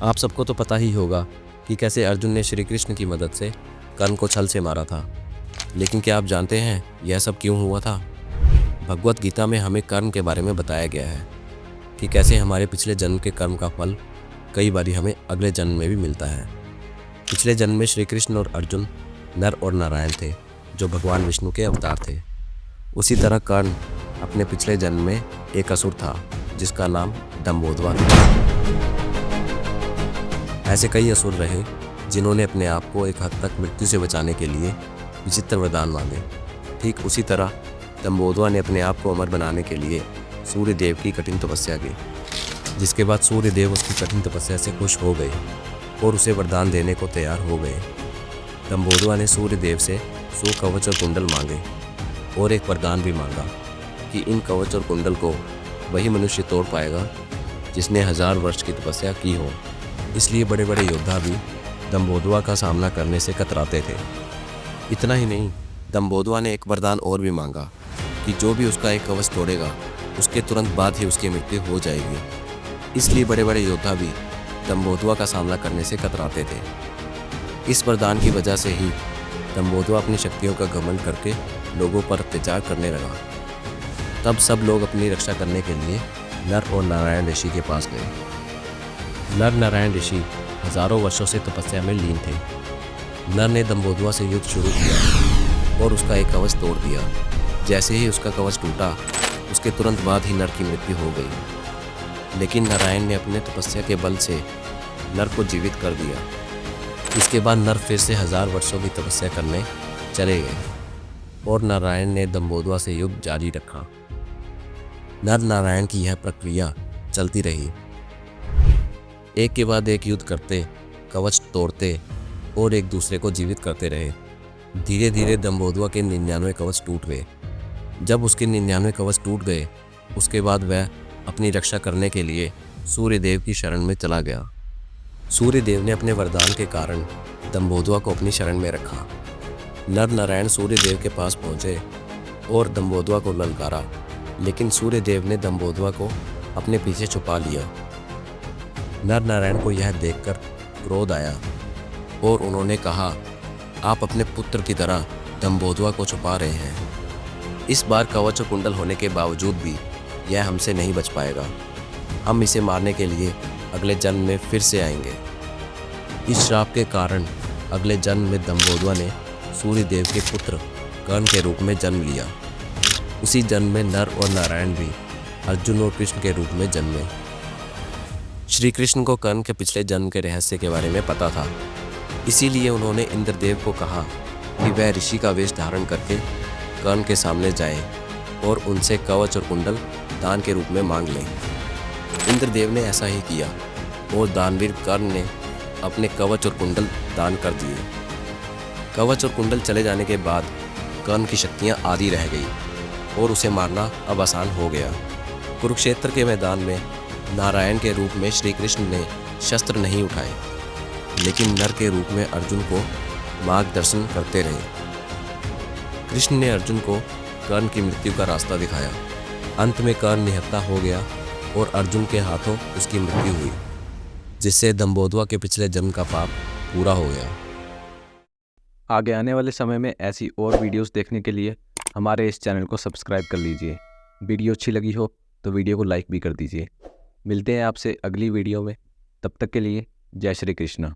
आप सबको तो पता ही होगा कि कैसे अर्जुन ने श्री कृष्ण की मदद से कर्ण को छल से मारा था। लेकिन क्या आप जानते हैं यह सब क्यों हुआ था? भगवत गीता में हमें कर्म के बारे में बताया गया है कि कैसे हमारे पिछले जन्म के कर्म का फल कई बारी हमें अगले जन्म में भी मिलता है। पिछले जन्म में श्री कृष्ण और अर्जुन नर और नारायण थे, जो भगवान विष्णु के अवतार थे। उसी तरह कर्ण अपने पिछले जन्म में एक असुर था, जिसका नाम दंभोदवा था। ऐसे कई असुर रहे जिन्होंने अपने आप को एक हद तक मृत्यु से बचाने के लिए विचित्र वरदान मांगे। ठीक उसी तरह दंभोदवा ने अपने आप को अमर बनाने के लिए सूर्य देव की कठिन तपस्या की, जिसके बाद सूर्य देव उसकी कठिन तपस्या से खुश हो गए और उसे वरदान देने को तैयार हो गए। दंभोदवा ने सूर्य देव से 100 कवच और कुंडल मांगे और एक वरदान भी मांगा कि इन कवच और कुंडल को वही मनुष्य तोड़ पाएगा जिसने 1000 वर्ष की तपस्या की हो। इसलिए बड़े बड़े योद्धा भी दंभोदवा का सामना करने से कतराते थे। इतना ही नहीं, दंभोदवा ने एक वरदान और भी मांगा कि जो भी उसका एक कवच तोड़ेगा उसके तुरंत बाद ही उसकी मृत्यु हो जाएगी। इसलिए बड़े बड़े योद्धा भी दंभोदवा का सामना करने से कतराते थे। इस वरदान की वजह से ही दंभोदवा अपनी शक्तियों का घमंड करके लोगों पर अत्याचार करने लगा। तब सब लोग अपनी रक्षा करने के लिए नर और नारायण ऋषि के पास गए। नर नारायण ऋषि हजारों वर्षों से तपस्या में लीन थे। नर ने दंभोदवा से युद्ध शुरू किया और उसका एक कवच तोड़ दिया। जैसे ही उसका कवच टूटा, उसके तुरंत बाद ही नर की मृत्यु हो गई। लेकिन नारायण ने अपने तपस्या के बल से नर को जीवित कर दिया। इसके बाद नर फिर से 1000 वर्षों की तपस्या करने चले गए और नारायण ने दंभोदवा से युद्ध जारी रखा। नर नारायण की यह प्रक्रिया चलती रही। एक के बाद एक युद्ध करते, कवच तोड़ते और एक दूसरे को जीवित करते रहे। धीरे धीरे दंभोदवा के 99 कवच टूट गए। जब उसके 99 कवच टूट गए, उसके बाद वह अपनी रक्षा करने के लिए सूर्य देव की शरण में चला गया। सूर्य देव ने अपने वरदान के कारण दंभोदवा को अपनी शरण में रखा। नर नारायण सूर्य देव के पास पहुंचे और दंभोदवा को ललकारा, लेकिन सूर्य देव ने दंभोदवा को अपने पीछे छुपा लिया। नर नारायण को यह देखकर क्रोध आया और उन्होंने कहा, आप अपने पुत्र की तरह दंभोदवा को छुपा रहे हैं। इस बार कवच और कुंडल होने के बावजूद भी यह हमसे नहीं बच पाएगा। हम इसे मारने के लिए अगले जन्म में फिर से आएंगे। इस श्राप के कारण अगले जन्म में दंभोदवा ने सूर्य देव के पुत्र कर्ण के रूप में जन्म लिया। उसी जन्म में नर और नारायण भी अर्जुन और कृष्ण के रूप में जन्मे। श्री कृष्ण को कर्ण के पिछले जन्म के रहस्य के बारे में पता था। इसीलिए उन्होंने इंद्रदेव को कहा कि वह ऋषि का वेश धारण करके कर्ण के सामने जाएं और उनसे कवच और कुंडल दान के रूप में मांग लें। इंद्रदेव ने ऐसा ही किया और दानवीर कर्ण ने अपने कवच और कुंडल दान कर दिए। कवच और कुंडल चले जाने के बाद कर्ण की शक्तियाँ आधी रह गई और उसे मारना अब आसान हो गया। कुरुक्षेत्र के मैदान में नारायण के रूप में श्री कृष्ण ने शस्त्र नहीं उठाए, लेकिन नर के रूप में अर्जुन को मार्गदर्शन करते रहे। कृष्ण ने अर्जुन को कर्ण की मृत्यु का रास्ता दिखाया। अंत में कर्ण निहत्था हो गया और अर्जुन के हाथों उसकी मृत्यु हुई, जिससे दंभोदवा के पिछले जन्म का पाप पूरा हो गया। आगे आने वाले समय में ऐसी और वीडियोस देखने के लिए हमारे इस चैनल को सब्सक्राइब कर लीजिए। वीडियो अच्छी लगी हो तो वीडियो को लाइक भी कर दीजिए। मिलते हैं आपसे अगली वीडियो में। तब तक के लिए जय श्री कृष्ण।